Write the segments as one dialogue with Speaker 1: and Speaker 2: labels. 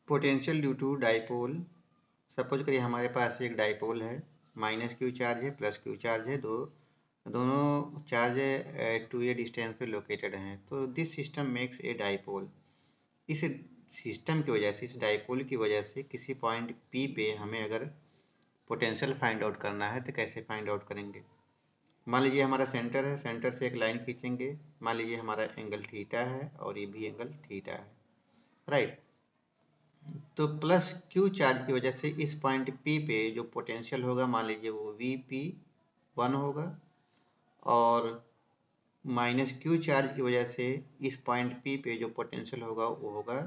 Speaker 1: Potential due to dipole. Suppose करिए हमारे पास एक डाइपोल है, माइनस क्यू चार्ज है, प्लस क्यू चार्ज है, दोनों चार्ज टू ए डिस्टेंस पे लोकेटेड हैं। तो this system makes a dipole. इस सिस्टम की वजह से, इस डाइपोल की वजह से किसी पॉइंट पी पे हमें अगर पोटेंशियल फाइंड आउट करना है तो कैसे फाइंड आउट करेंगे। मान लीजिए हमारा सेंटर है, सेंटर से एक लाइन खींचेंगे, मान लीजिए हमारा एंगल थीटा है और ये भी एंगल थीटा है, राइट। तो प्लस क्यू चार्ज की वजह से इस पॉइंट पी पे जो पोटेंशियल होगा, मान लीजिए वो वी पी वन होगा, और माइनस क्यू चार्ज की वजह से इस पॉइंट पी पे जो पोटेंशियल होगा वो होगा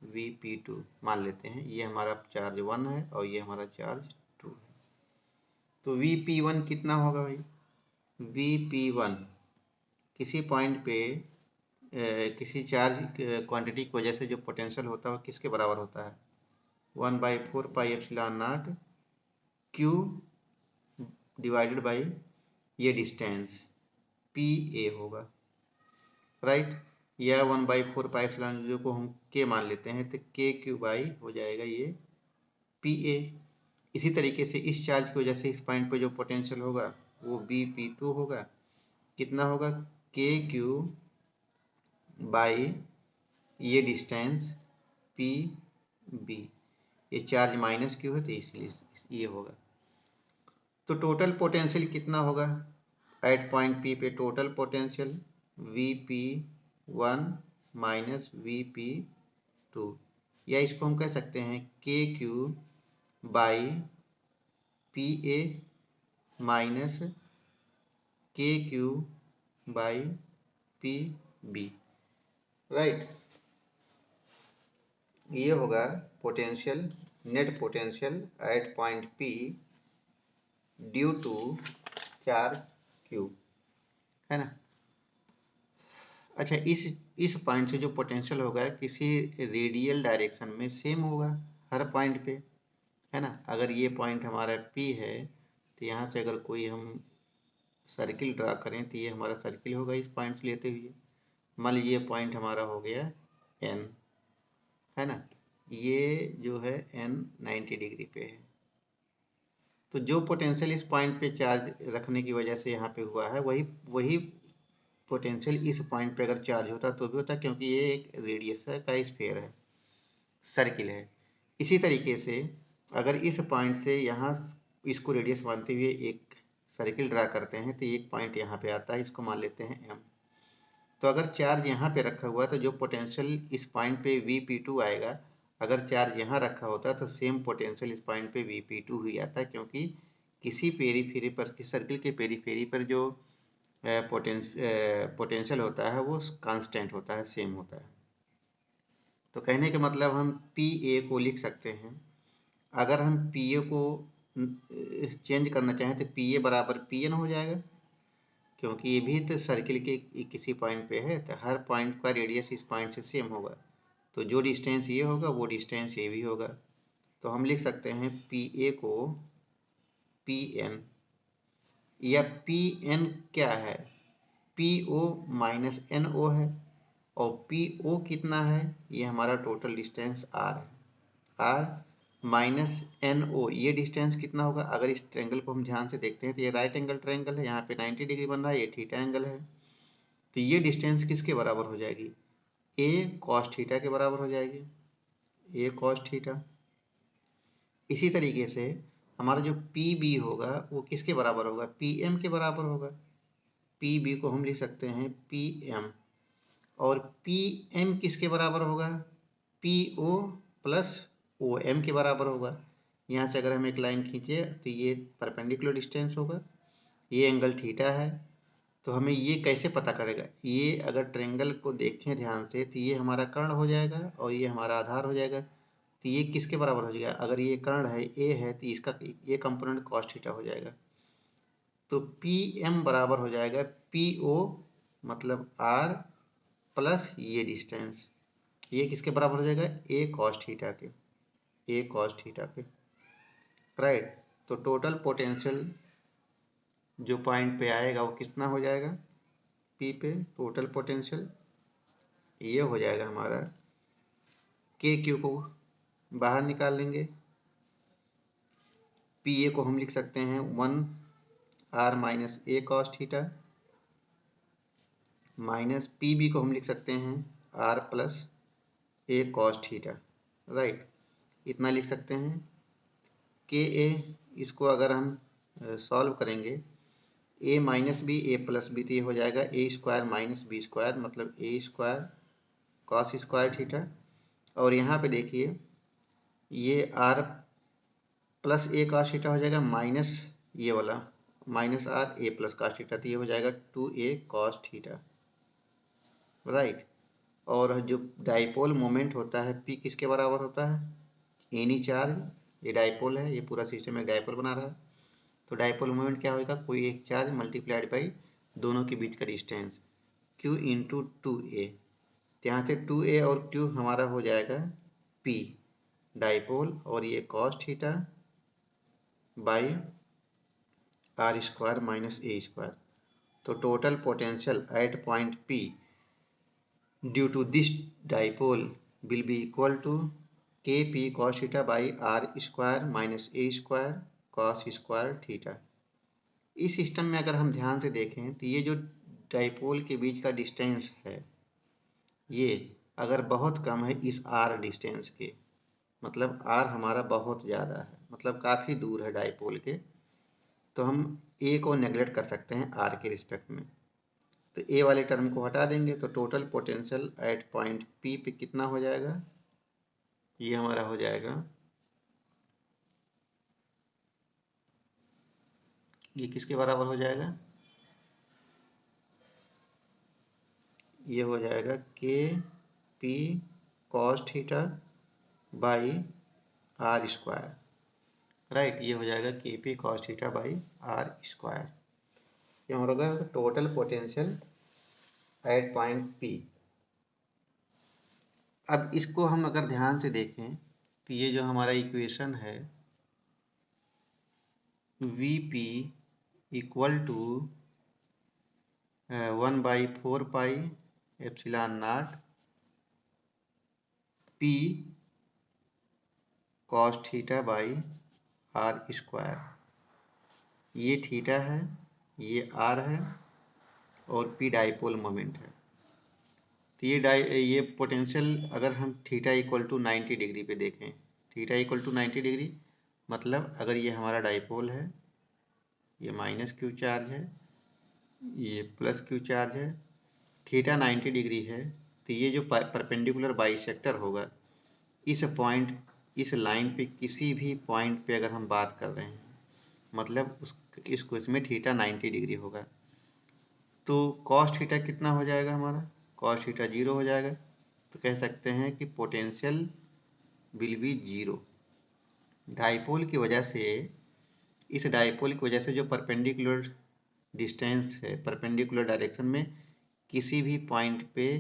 Speaker 1: वी पी टू। मान लेते हैं ये हमारा चार्ज वन है और ये हमारा चार्ज टू है। तो वी पी वन कितना होगा भाई? वी पी वन किसी पॉइंट पे किसी चार्ज क्वांटिटी की वजह से जो पोटेंशियल होता है वो किसके बराबर होता है? 1/4 pi epsilon not Q divided by ये डिस्टेंस पी ए होगा, राइट। या 1/4 पाई एप्सिलॉन को हम के मान लेते हैं तो के क्यू बाई हो जाएगा ये पी ए। इसी तरीके से इस चार्ज की वजह से इस पॉइंट पे जो पोटेंशियल होगा वो बी पी टू होगा। कितना होगा? के क्यू बाई ये डिस्टेंस पी बी। ये चार्ज माइनस क्यू है तो इसलिए ये होगा। तो टोटल पोटेंशियल कितना होगा एट पॉइंट पी पे? Total potential V P one minus V P two, या इसको हम कह सकते हैं k q by P A minus k q by P B, right. ये होगा potential, net potential at point P due to charge q, है ना। अच्छा, इस पॉइंट से जो पोटेंशियल होगा किसी रेडियल डायरेक्शन में सेम होगा हर पॉइंट पे, है ना। अगर ये पॉइंट हमारा P है तो यहाँ से अगर कोई हम सर्किल ड्रा करें तो ये हमारा सर्किल होगा इस पॉइंट से लेते हुए। मान लीजिए पॉइंट हमारा हो गया N, है ना। ये जो है N 90 डिग्री पे है। तो जो पोटेंशियल इस पॉइंट पे चार्ज रखने की वजह से यहाँ पे हुआ है वही पोटेंशियल इस पॉइंट पे अगर चार्ज होता तो भी होता, क्योंकि ये एक रेडियस का स्फीयर है, सर्किल है। इसी तरीके से अगर इस पॉइंट से यहाँ इसको रेडियस मानते हुए एक सर्किल ड्रा करते हैं तो एक पॉइंट यहाँ पे आता है, इसको मान लेते हैं M। तो अगर चार्ज यहाँ पे रखा हुआ तो जो पोटेंशियल इस पॉइंट पे Vp2 आएगा, अगर चार्ज यहाँ रखा होता तो सेम पोटेंशियल इस पॉइंट पे Vp2 ही आता, क्योंकि किसी पेरीफेरी पर, किसी सर्किल के पेरीफेरी पर जो पोटेंशियल होता है वो कांस्टेंट होता है, सेम होता है। तो कहने के मतलब हम पी ए को लिख सकते हैं। अगर हम पी ए को चेंज करना चाहें तो पी ए बराबर पी एन हो जाएगा, क्योंकि ये भी तो सर्किल के किसी पॉइंट पे है तो हर पॉइंट का रेडियस इस पॉइंट से सेम होगा। तो जो डिस्टेंस ये होगा वो डिस्टेंस ये भी होगा। तो हम लिख सकते हैं पी ए को पी एन, या पी एन क्या है? P O minus N O है, और पी ओ कितना है? ये हमारा टोटल डिस्टेंस आर है। आर माइनस एन ओ, ये डिस्टेंस कितना होगा? अगर इस ट्रेंगल को हम ध्यान से देखते हैं तो ये राइट एंगल ट्रेंगल है, यहाँ पे 90 डिग्री बन रहा है, ये थीटा एंगल है। तो ये डिस्टेंस किसके बराबर हो जाएगी? ए कॉस थीटा के बराबर हो जाएगी, ए कॉस थीटा। इसी तरीके से हमारा जो पी बी होगा वो किसके बराबर होगा? पी एम के बराबर होगा। पी बी को हम लिख सकते हैं पी एम, और पी एम किसके बराबर होगा? P O plus O M के बराबर होगा। यहाँ से अगर हम एक लाइन खींचे तो ये परपेंडिकुलर डिस्टेंस होगा, ये एंगल थीटा है। तो हमें ये कैसे पता करेगा? ये अगर ट्रेंगल को देखें ध्यान से तो ये हमारा कर्ण हो जाएगा और ये हमारा आधार हो जाएगा। तो ये किसके बराबर हो जाएगा? अगर ये कर्ण है, ए है, तो इसका ये कंपोनेंट कॉस थीटा हो जाएगा। तो पी एम बराबर हो जाएगा पी ओ मतलब आर प्लस ये डिस्टेंस, ये किसके बराबर हो जाएगा? ए कॉस थीटा के, ए कॉस थीटा के, राइट। तो टोटल पोटेंशियल जो पॉइंट पे आएगा वो कितना हो जाएगा? पी पे टोटल पोटेंशियल ये हो जाएगा हमारा के क्यू को बाहर निकाल लेंगे। पी ए को हम लिख सकते हैं 1r minus a cos theta, minus P B को हम लिख सकते हैं r प्लस ए कॉस थीटा, राइट। इतना लिख सकते हैं। के ए, इसको अगर हम सॉल्व करेंगे, A minus B A plus B, तो ये हो जाएगा A square minus B square, मतलब A square cos square theta. और यहाँ पे देखिए ये आर प्लस ए कॉस थीटा हो जाएगा, माइनस ये वाला minus R A plus cos theta, तो ये हो जाएगा 2a कॉस थीटा, राइट। और जो डाइपोल मोमेंट होता है पी किसके बराबर होता है, एनी चार्ज, ये डाइपोल है, ये पूरा सिस्टम एक डाइपोल बना रहा है। तो डाइपोल मोमेंट क्या होगा, कोई एक चार्ज मल्टीप्लाइड बाई दोनों के बीच का डिस्टेंस q इंटू 2a। यहाँ से 2a और q हमारा हो जाएगा p डाइपोल, और ये cos theta by are square minus a square. तो total potential at point P due to this dipole will be equal to kp cos theta by are square minus a square cos square theta. इस system में अगर हम ध्यान से देखें तो ये जो डाइपोल के बीच का डिस्टेंस है, ये अगर बहुत कम है इस r डिस्टेंस के, मतलब r हमारा बहुत ज़्यादा है, मतलब काफ़ी दूर है डाइपोल के, तो हम a को नेगलेक्ट कर सकते हैं r के रिस्पेक्ट में। तो a वाले टर्म को हटा देंगे, तो total potential at point P पे कितना हो जाएगा, ये हमारा हो जाएगा, ये किसके बराबर हो जाएगा, ये हो जाएगा K P cos theta by are square, right. ये हो जाएगा K P cos theta by are square. ये हमारा total potential at point P। अब इसको हम अगर ध्यान से देखें तो ये जो हमारा इक्वेशन है V P equal to 1/4 epsilon not P cos theta by are square. ये थीटा है, ये आर है, और P डाइपोल मोमेंट है। तो ये पोटेंशियल अगर हम थीटा इक्वल टू 90 डिग्री पे देखें, थीटा इक्वल टू 90 डिग्री, मतलब अगर ये हमारा डाइपोल है, ये माइनस क्यू चार्ज है, ये प्लस क्यू चार्ज है, थीटा 90 डिग्री है, तो ये जो परपेंडिकुलर बाइसेक्टर होगा, इस पॉइंट, इस लाइन पे किसी भी पॉइंट पे अगर हम बात कर रहे हैं, मतलब इसको इसमें थीटा 90 डिग्री होगा, तो कॉस थीटा कितना हो जाएगा हमारा, कॉस थीटा 0 हो जाएगा। तो कह सकते हैं कि पोटेंशियल विल बी 0। डाइपोल की वजह से, इस डाइपोल की वजह से जो परपेंडिकुलर डिस्टेंस है, परपेंडिकुलर डायरेक्शन में किसी भी पॉइंट पे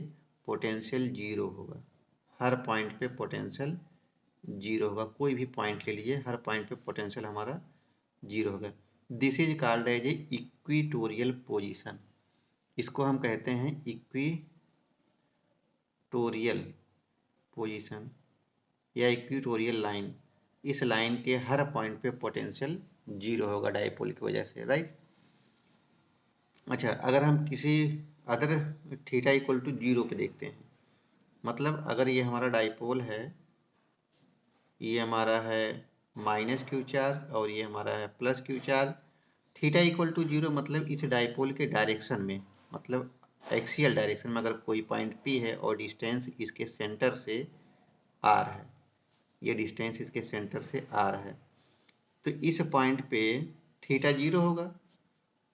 Speaker 1: पोटेंशियल 0 होगा, हर पॉइंट पे पोटेंशियल 0 होगा। कोई भी पॉइंट ले लीजिए, हर पॉइंट पे पोटेंशियल हमारा 0 होगा। This is called as a equatorial position. इसको हम कहते हैं इक्वेटोरियल पोजीशन या इक्वेटोरियल लाइन। इस लाइन के हर पॉइंट पे पोटेंशियल 0 होगा डाइपोल की वजह से, राइट। अच्छा, अगर हम किसी अदर थीटा इक्वल टू 0 पे देखते हैं, मतलब अगर ये हमारा डाइपोल है, ये हमारा है माइनस क्यू चार्ज और ये हमारा है plus Q charge, theta equal to 0, मतलब इस डाइपोल के डायरेक्शन में, मतलब एक्सियल डायरेक्शन में अगर कोई पॉइंट P है और डिस्टेंस इसके सेंटर से r है, ये डिस्टेंस इसके सेंटर से r है, तो इस पॉइंट पे थीटा 0 होगा,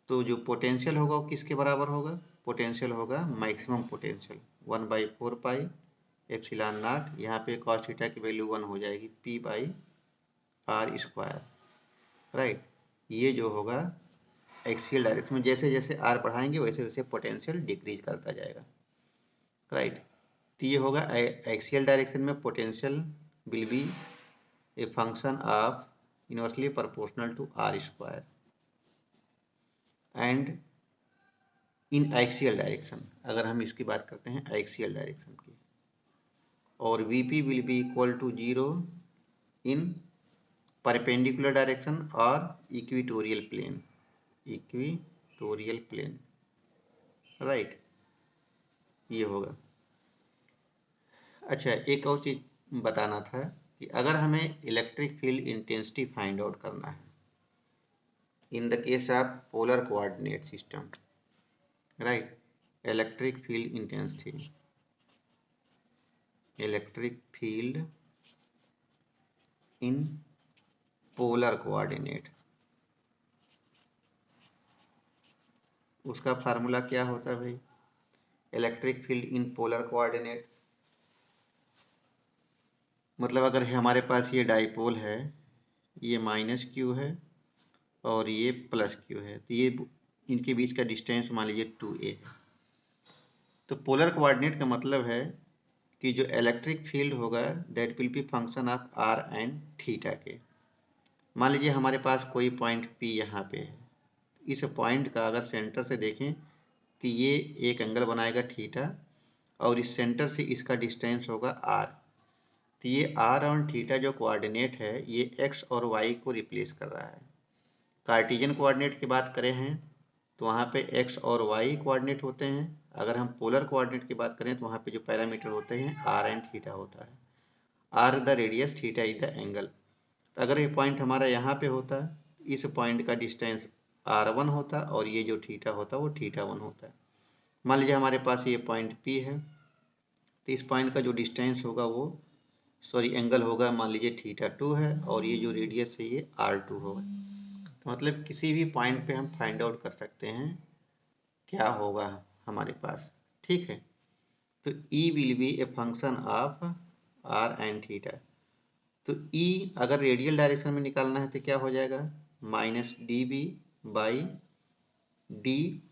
Speaker 1: तो जो पोटेंशियल होगा वो किसके बराबर होगा, पोटेंशियल होगा मैक्सिमम पोटेंशियल 1/4 एप्सिलॉन नॉट, यहाँ पे कॉस थीटा की वैल्यू 1 हो जाएगी, P by are square, right. ये जो होगा एक्सियल डायरेक्शन में, जैसे जैसे आर बढ़ाएंगे वैसे वैसे पोटेंशियल डिक्रीज करता जाएगा, राइट। तो ये होगा एक्सियल डायरेक्शन में potential will be a function of inversely proportional to R square, and in axial direction, अगर हम इसकी बात करते हैं एक्सियल डायरेक्शन की, और V P will be equal to 0 in perpendicular direction और इक्वेटोरियल प्लेन, राइट, ये होगा। अच्छा, एक और चीज बताना था कि अगर हमें electric field intensity find out करना है in the case of polar coordinate system, right, electric field intensity, electric field in polar coordinate, उसका फार्मूला क्या होता है भाई? Electric field in polar coordinate मतलब अगर हमारे पास ये डाइपोल है, ये माइनस क्यू है और ये प्लस क्यू है, तो ये इनके बीच का डिस्टेंस मान लीजिए 2a है। तो पोलर कोऑर्डिनेट का मतलब है कि जो इलेक्ट्रिक फील्ड होगा that will be function of r and theta के। मान लीजिए हमारे पास कोई पॉइंट P यहाँ पे है, इस पॉइंट का अगर सेंटर से देखें तो ये एक एंगल बनाएगा थीटा और इस सेंटर से इसका डिस्टेंस होगा r। तो ये r और थीटा जो कोऑर्डिनेट है ये x और y को रिप्लेस कर रहा है। कार्टेशियन कोऑर्डिनेट की बात करें हैं तो वहाँ पे x और y कोऑर्डिनेट होते हैं। अगर हम पोलर कोऑर्डिनेट की बात करें तो वहाँ पे जो पैरामीटर होते हैं r एंड थीटा होता है। r the radius, theta is the angle. अगर ये पॉइंट हमारा यहाँ पे होता, इस पॉइंट का डिस्टेंस r1 होता और ये जो थीटा होता वो थीटा1 होता। मान लीजिए हमारे पास ये पॉइंट P है, तो इस पॉइंट का जो डिस्टेंस होगा वो एंगल होगा, मान लीजिए थीटा2 है और ये जो रेडियस है ये r2 होगा। तो मतलब किसी भी पॉइंट पे हम फाइंड आउट कर सकते हैं क्या होगा हमारे पास, ठीक है। तो E will be a function of r and theta. तो E अगर रेडियल डायरेक्शन में निकालना है तो क्या हो जाएगा? Minus dB by D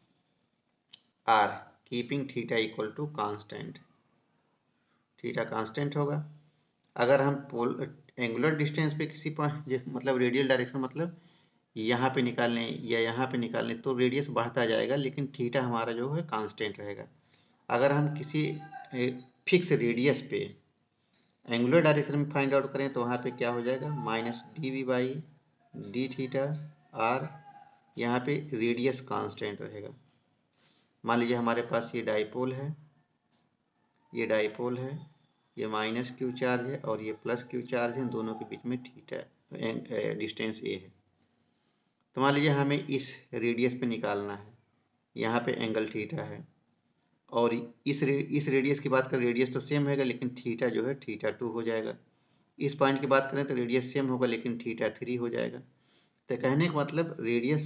Speaker 1: R, keeping theta equal to constant, theta constant होगा। अगर हम एंगुलर डिस्टेंस पे किसी पॉइंट मतलब रेडियल डायरेक्शन मतलब यहाँ पे निकालने या यहाँ पे निकालने तो रेडियस बढ़ता जाएगा लेकिन थीटा हमारा जो है कांस्टेंट रहेगा। अगर हम किसी फिक्स रेडियस पे एंगुलर डायरेक्शन में फाइंड आउट करें तो वहाँ पे क्या हो जाएगा? Minus dV by D theta R, यहाँ पे रेडियस कांस्टेंट रहेगा। मान लीजिए हमारे पास ये डाइपोल है, ये डाइपोल है, ये माइनस क्यू चार्ज है और ये प्लस क्यू चार्ज है, दोनों के बीच में थीटा डिस्टेंस a है। तो मान लीजिए हमें इस रेडियस पे निकालना है, यहाँ पे एंगल थीटा है और इस रेडियस की बात करें, रेडियस तो सेम रहेगा लेकिन थीटा जो है थीटा2 हो जाएगा। इस पॉइंट की बात करें तो रेडियस सेम होगा लेकिन थीटा3 हो जाएगा। तो कहने का मतलब रेडियस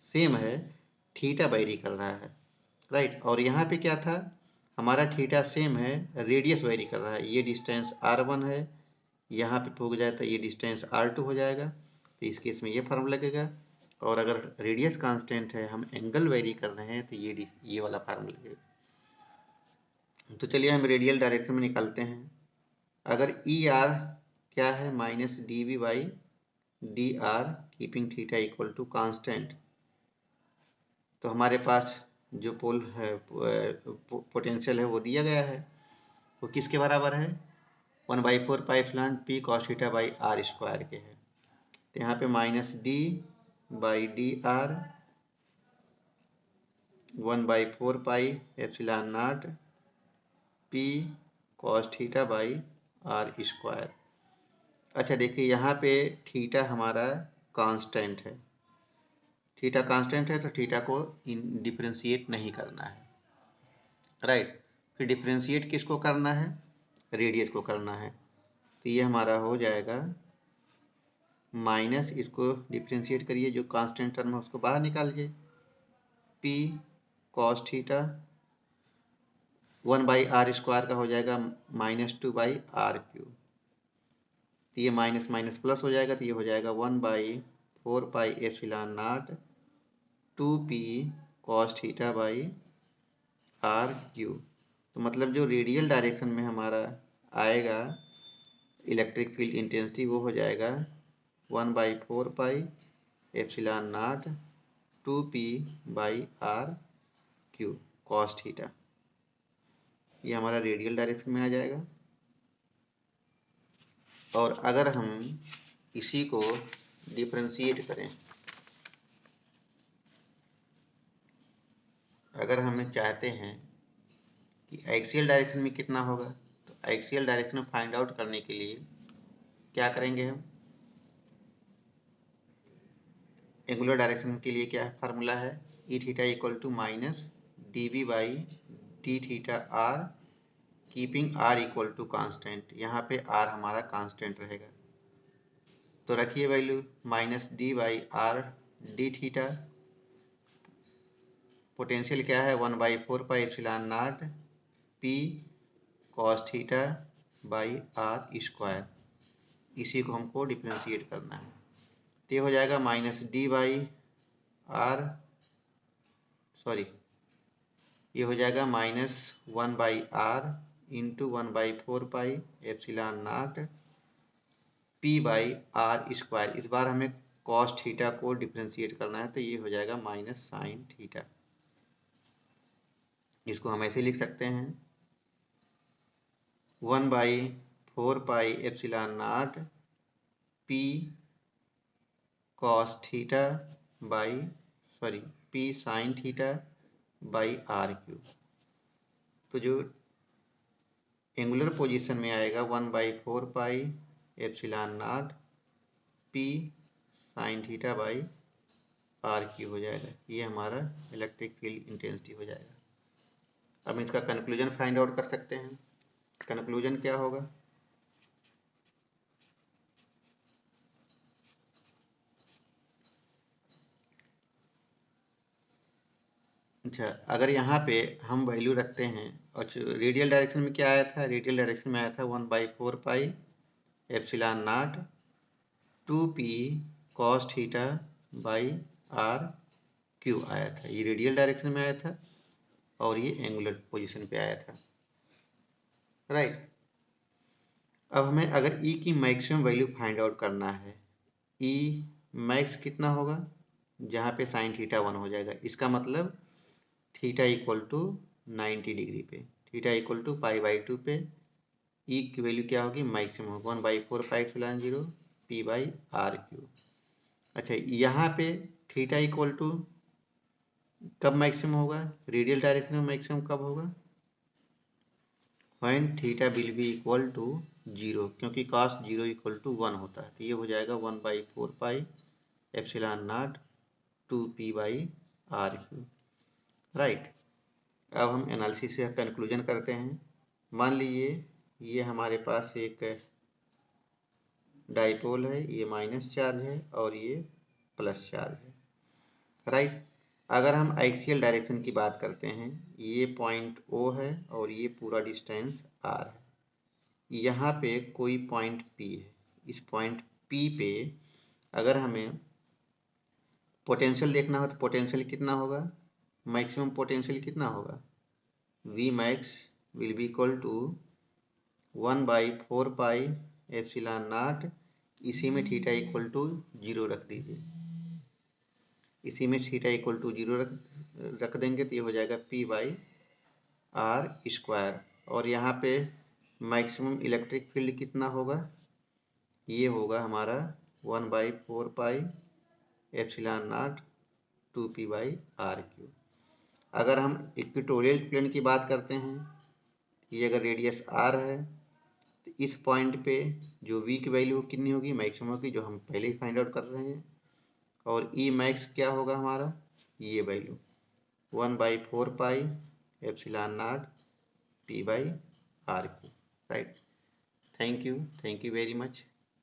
Speaker 1: सेम है, थीटा वेरी कर रहा है, राइट। और यहाँ पे क्या था, हमारा थीटा सेम है, रेडियस वेरी कर रहा है। ये डिस्टेंस r1 है, यहाँ पे पुग जाए तो ये डिस्टेंस r2 हो जाएगा। तो इस केस में ये फार्मूला लगेगा। और अगर रेडियस कांस्टेंट है, हम एंगल वेरी कर रहे हैं तो ये वाला फार्मूला लगेगा। तो चलिए हम रेडियल डायरेक्शन में निकालते हैं। अगर ई आर क्या है? Minus dV by D R, keeping theta equal to constant. तो हमारे पास जो पोल है पोटेंशियल है वो दिया गया है, वो किसके बराबर है? 1/4 pi epsilon P cos theta by are square के है। तो यहाँ पे minus d by D R 1/4 pi epsilon not P cos theta by are square. अच्छा देखिए यहाँ पे थीटा हमारा कांस्टेंट है, थीटा कांस्टेंट है तो थीटा को डिफरेंशिएट नहीं करना है, राइट। फिर डिफरेंशिएट किसको करना है? रेडियस को करना है। तो ये हमारा हो जाएगा माइनस, इसको डिफरेंशिएट करिए, जो कांस्टेंट टर्म है उसको बाहर निकालिए, P cos थीटा 1/r² का हो जाएगा -2/r³। तो ये माइनस माइनस प्लस हो जाएगा, तो ये हो जाएगा 1/4 pi epsilon naught 2p cos theta by r³। तो मतलब जो रेडियल डायरेक्शन में हमारा आएगा इलेक्ट्रिक फील्ड इंटेंसिटी वो हो जाएगा 1/4 pi epsilon naught 2p by r³ cos theta. ये हमारा रेडियल डायरेक्शन में आ जाएगा। और अगर हम इसी को डिफरेंशिएट करें, अगर हमें चाहते हैं कि एक्सियल डायरेक्शन में कितना होगा, तो एक्सियल डायरेक्शन फाइंड आउट करने के लिए क्या करेंगे हम, एंगुलर डायरेक्शन के लिए क्या फार्मूला है, E theta equal to minus d V by D theta r, keeping r equal to constant. यहाँ पे आर हमारा कांस्टेंट रहेगा, तो रखिए value minus d by r d theta, potential क्या है 1/4 pi epsilon naught p cos theta by are square. इसी को हमको डिफ्रेंशिएट करना है, तो ये हो जाएगा minus d by r, sorry ये हो जाएगा minus 1/r into 1/4 pi epsilon naught p by are square. इस बार हमें कॉस थीटा को डिफ्रेंशिएट करना है, तो ये हो जाएगा माइनस साइन थीटा। इसको हम ऐसे लिख सकते हैं 1/4 pi epsilon naught p cos theta by p sine theta by r cube. तो जो एंगुलर पोजीशन में आएगा 1/4 pi epsilon naught p sine theta by r cube हो जाएगा। ये हमारा इलेक्ट्रिक फील्ड इंटेंसिटी हो जाएगा। अब इसका कंक्लूजन फाइंड आउट कर सकते हैं। कंक्लूजन क्या होगा, अच्छा अगर यहाँ पे हम वैल्यू रखते हैं, और रेडियल डायरेक्शन में क्या आया था, रेडियल डायरेक्शन में आया था 1/4 pi epsilon naught 2p cos theta by r cube आया था। ये रेडियल डायरेक्शन में आया था और ये एंगुलर पोजीशन पे आया था, राइट। अब हमें अगर E की मैक्सिमम वैल्यू फाइंड आउट करना है, E मैक्स कितना होगा, जहाँ पे साइन थीटा 1 हो जाएगा, इसका मतलब थीटा इक्वल टू 90 डिग्री पे, थीटा इक्वल टू पाई/2 पे E की वैल्यू क्या होगी, मैक्सिमम होगा 1/4 pi epsilon 0 p by r cube. अच्छा यहाँ पे थीटा इक्वल टू कब मैक्सिमम होगा, रेडियल डायरेक्शन में मैक्सिमम कब होगा, when theta will be equal to 0, क्योंकि cos 0 इक्वल टू 1 होता है। तो ये हो जाएगा 1/4 pi epsilon naught 2p by r cube, right. अब हम एनालिसिस से कंक्लूजन करते हैं। मान लीजिए ये हमारे पास एक डाइपोल है, ये माइनस चार्ज है और ये प्लस चार्ज है, राइट। अगर हम एक्सियल डायरेक्शन की बात करते हैं, ये पॉइंट O है और ये पूरा डिस्टेंस R है, यहाँ पे कोई पॉइंट P है। इस पॉइंट P पे अगर हमें पोटेंशियल देखना हो, तो पोटेंशियल कितना होगा, मैक्सिमम पोटेंशियल कितना होगा, V max will be equal to 1/4 pi epsilon naught, इसी में थीटा इक्वल टू 0 रख दीजिए, इसी में थीटा इक्वल टू 0 रख देंगे, तो ये हो जाएगा P बाई आर स्क्वायर। और यहाँ पे मैक्सिमम इलेक्ट्रिक फील्ड कितना होगा, ये होगा हमारा 1/4 pi epsilon naught 2p by r cube. अगर हम इक्वेटोरियल प्लेन की बात करते हैं, ये अगर रेडियस r है, तो इस पॉइंट पे जो v की वैल्यू कितनी होगी, मैक्सिमम होगी, जो हम पहले ही फाइंड आउट कर रहे हैं। और E मैक्स क्या होगा हमारा, ये value 1/4 pi epsilon not p by r cube, right. Thank you very much.